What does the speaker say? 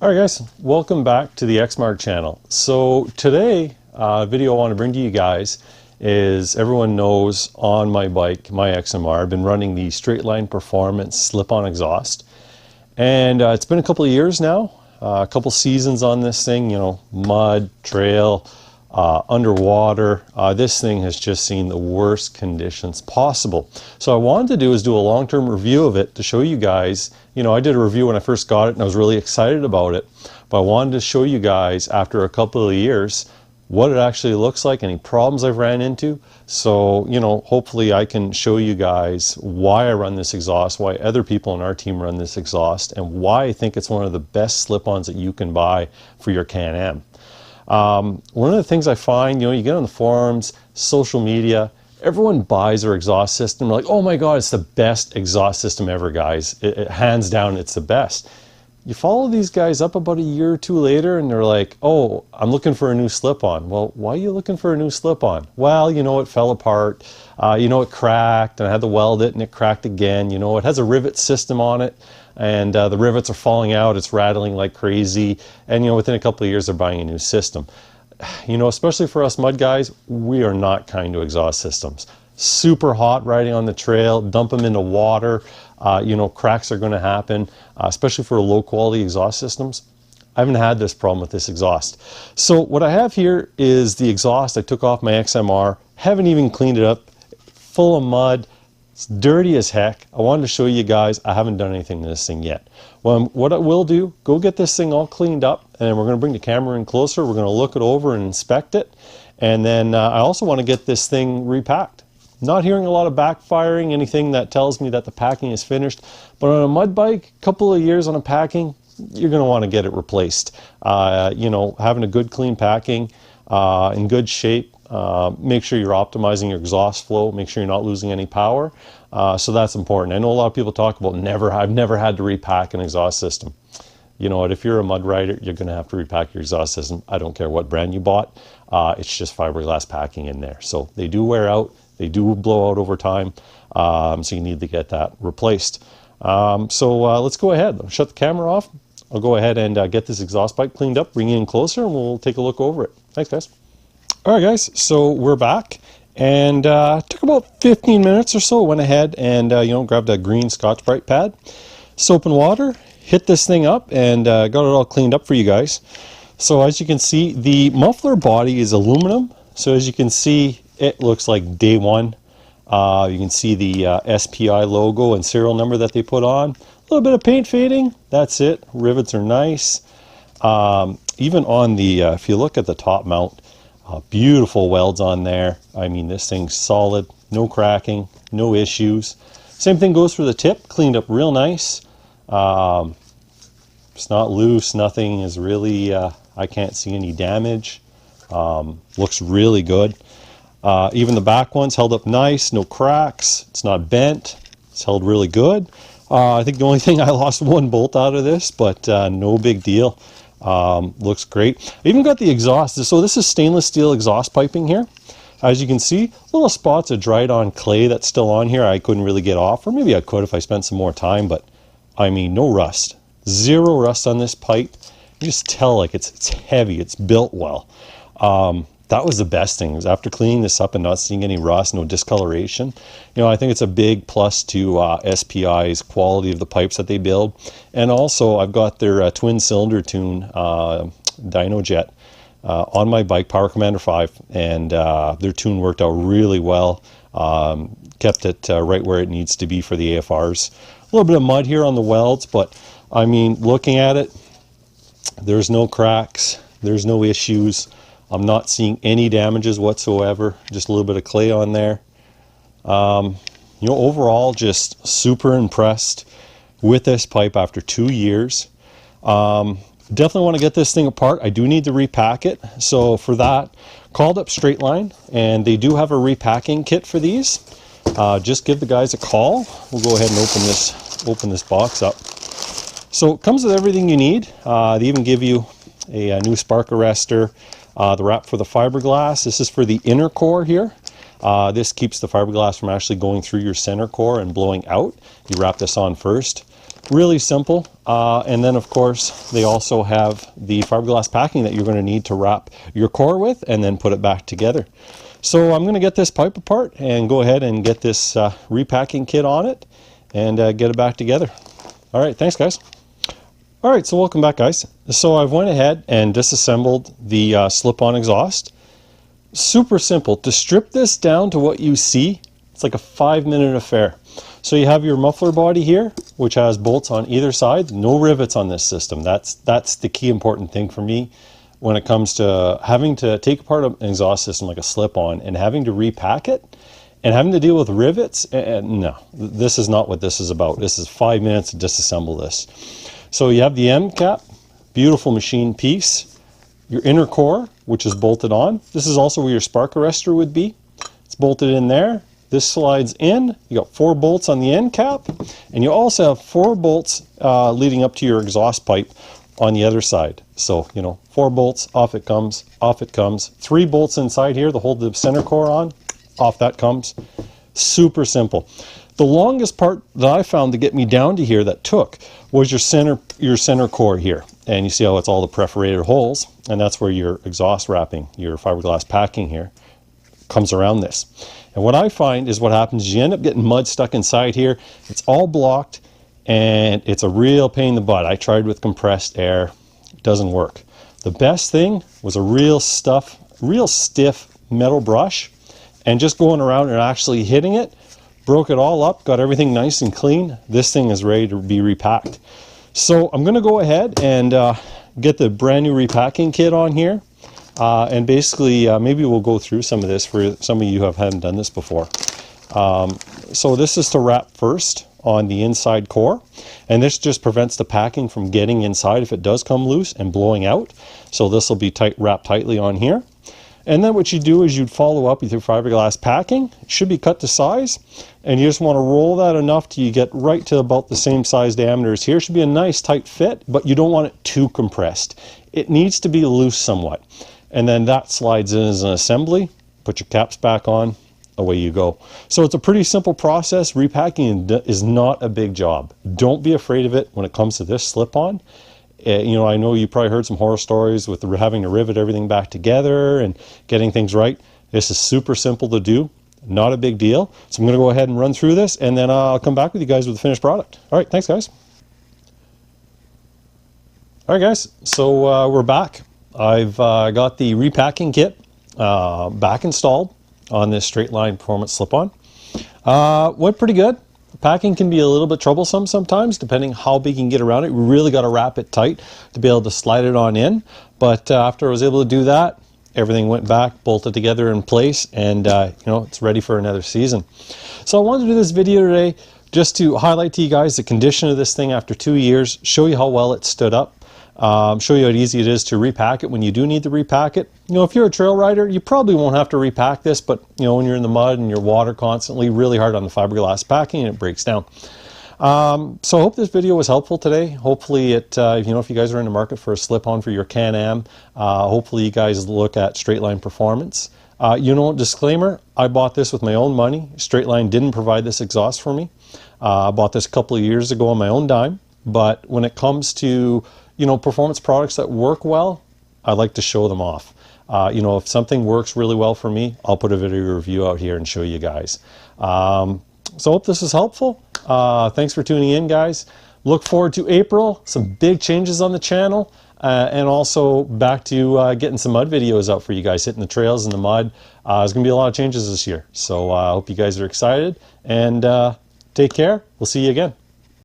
Alright guys, welcome back to the XMARGH channel. So today, video I want to bring to you guys is, everyone knows on my bike, my XMR, I've been running the Straightline Performance Slip-On Exhaust. And it's been a couple of years now, a couple seasons on this thing, you know, mud, trail, underwater. This thing has just seen the worst conditions possible. So what I wanted to do is do a long-term review of it to show you guys. You know, I did a review when I first got it and I was really excited about it, but I wanted to show you guys after a couple of years what it actually looks like, any problems I've ran into. So, you know, hopefully I can show you guys why I run this exhaust, why other people on our team run this exhaust, and why I think it's one of the best slip-ons that you can buy for your Can-Am. One of the things I find, you know, you get on the forums, social media, everyone buys their exhaust system. They're like, oh my God, it's the best exhaust system ever, guys. Hands down, it's the best. You follow these guys up about a year or two later and they're like, oh, I'm looking for a new slip-on. Well, why are you looking for a new slip-on? Well, you know, it fell apart. You know, it cracked and I had to weld it and it cracked again. You know, it has a rivet system on it and the rivets are falling out. It's rattling like crazy. And, you know, within a couple of years, they're buying a new system. You know, especially for us mud guys, we are not kind to exhaust systems. Super hot riding on the trail, dump them into water, you know, cracks are going to happen, especially for low quality exhaust systems. I haven't had this problem with this exhaust. So what I have here is the exhaust I took off my XMR, haven't even cleaned it up, full of mud, it's dirty as heck. I wanted to show you guys, I haven't done anything to this thing yet. Well, what I will do, go get this thing all cleaned up, and then we're going to bring the camera in closer, we're going to look it over and inspect it, and then I also want to get this thing repacked. Not hearing a lot of backfiring, anything that tells me that the packing is finished, but on a mud bike, a couple of years on a packing, you're going to want to get it replaced. You know, having a good clean packing, in good shape, make sure you're optimizing your exhaust flow, make sure you're not losing any power. So that's important. I know a lot of people talk about I've never had to repack an exhaust system. You know what, if you're a mud rider, you're going to have to repack your exhaust system. I don't care what brand you bought. It's just fiberglass packing in there. So they do wear out. They do blow out over time. So you need to get that replaced. So let's go ahead. I'll shut the camera off. I'll go ahead and get this exhaust pipe cleaned up, bring it in closer, and we'll take a look over it. Thanks, guys. All right, guys. So we're back. And took about 15 minutes or so. Went ahead and, you know, grabbed a green Scotch-Brite pad, soap and water, hit this thing up, and got it all cleaned up for you guys. So as you can see, the muffler body is aluminum. So as you can see, it looks like day one. You can see the SPI logo and serial number that they put on. A little bit of paint fading. That's it. Rivets are nice. Even on the, if you look at the top mount, beautiful welds on there. I mean, this thing's solid, no cracking, no issues. Same thing goes for the tip, cleaned up real nice. It's not loose, nothing is really, I can't see any damage. Looks really good. Even the back ones held up nice, no cracks, it's not bent, it's held really good. I think the only thing, I lost one bolt out of this, but no big deal. Looks great. I even got the exhaust. So this is stainless steel exhaust piping here. As you can see, little spots of dried on clay that's still on here I couldn't really get off, or maybe I could if I spent some more time, but I mean, no rust. Zero rust on this pipe. You just tell like it's heavy, it's built well. That was the best thing, was after cleaning this up and not seeing any rust, no discoloration. You know, I think it's a big plus to SPI's quality of the pipes that they build. And also, I've got their twin cylinder tune dyno jet on my bike, Power Commander 5, and their tune worked out really well. Kept it right where it needs to be for the AFRs. A little bit of mud here on the welds, but I mean, looking at it, there's no cracks, there's no issues. I'm not seeing any damages whatsoever, just a little bit of clay on there. You know, overall, just super impressed with this pipe after 2 years. Definitely want to get this thing apart. I do need to repack it. So for that, called up Straightline, and they do have a repacking kit for these. Just give the guys a call. We'll go ahead and open this box up. So it comes with everything you need. They even give you a new spark arrestor, the wrap for the fiberglass. This is for the inner core here. This keeps the fiberglass from actually going through your center core and blowing out. You wrap this on first. Really simple. And then of course they also have the fiberglass packing that you're going to need to wrap your core with and then put it back together. So I'm going to get this pipe apart and go ahead and get this repacking kit on it and get it back together. All right, thanks guys. All right, so welcome back guys. So I've went ahead and disassembled the slip-on exhaust. Super simple. To strip this down to what you see, it's like a 5-minute affair. So you have your muffler body here, which has bolts on either side, no rivets on this system. That's the key important thing for me when it comes to having to take apart an exhaust system like a slip-on and having to repack it and having to deal with rivets. No, this is not what this is about. This is 5 minutes to disassemble this. So you have the end cap, beautiful machine piece, your inner core, which is bolted on. This is also where your spark arrestor would be. It's bolted in there. This slides in. You got 4 bolts on the end cap, and you also have 4 bolts leading up to your exhaust pipe on the other side. So, you know, 4 bolts, off it comes, off it comes. 3 bolts inside here to hold the center core on, off that comes. Super simple. The longest part that I found to get me down to here that took was your center core here. And you see how it's all the perforated holes, and that's where your exhaust wrapping, your fiberglass packing here, comes around this. And what I find is what happens is you end up getting mud stuck inside here. It's all blocked and it's a real pain in the butt. I tried with compressed air, it doesn't work. The best thing was a real stiff metal brush, and just going around and actually hitting it, broke it all up, got everything nice and clean. This thing is ready to be repacked. So I'm going to go ahead and get the brand new repacking kit on here. And basically, maybe we'll go through some of this for some of you who haven't done this before. So this is to wrap first on the inside core, and this just prevents the packing from getting inside if it does come loose and blowing out. So this will be wrapped tightly on here. And then what you do is you'd follow up with your fiberglass packing. It should be cut to size, and you just want to roll that enough till you get right to about the same size diameter as here. It should be a nice tight fit, but you don't want it too compressed. It needs to be loose somewhat. And then that slides in as an assembly. Put your caps back on, away you go. So it's a pretty simple process. Repacking is not a big job. Don't be afraid of it when it comes to this slip-on. You know, I know you probably heard some horror stories with having to rivet everything back together and getting things right. This is super simple to do, not a big deal. So I'm going to go ahead and run through this, and then I'll come back with you guys with the finished product. All right, thanks guys. All right guys, so we're back. I've got the repacking kit back installed on this Straightline Performance slip-on. Went pretty good. Packing can be a little bit troublesome sometimes, depending how big you can get around it. We really got to wrap it tight to be able to slide it on in. But after I was able to do that, everything went back, bolted together in place, and you know, it's ready for another season. So I wanted to do this video today just to highlight to you guys the condition of this thing after 2 years, show you how well it stood up. Show you how easy it is to repack it when you do need to repack it. You know, if you're a trail rider, you probably won't have to repack this, but you know, when you're in the mud and you're water constantly, really hard on the fiberglass packing, and it breaks down. So I hope this video was helpful today. Hopefully it, you know, if you guys are in the market for a slip-on for your Can-Am, hopefully you guys look at Straightline Performance. You know, disclaimer, I bought this with my own money. Straightline didn't provide this exhaust for me. I bought this a couple of years ago on my own dime, but when it comes to, you know, performance products that work well, I like to show them off. You know, if something works really well for me, I'll put a video review out here and show you guys. So I hope this was helpful. Thanks for tuning in, guys. Look forward to April, some big changes on the channel, and also back to getting some mud videos out for you guys, hitting the trails in the mud. There's going to be a lot of changes this year. So I hope you guys are excited, and take care. We'll see you again.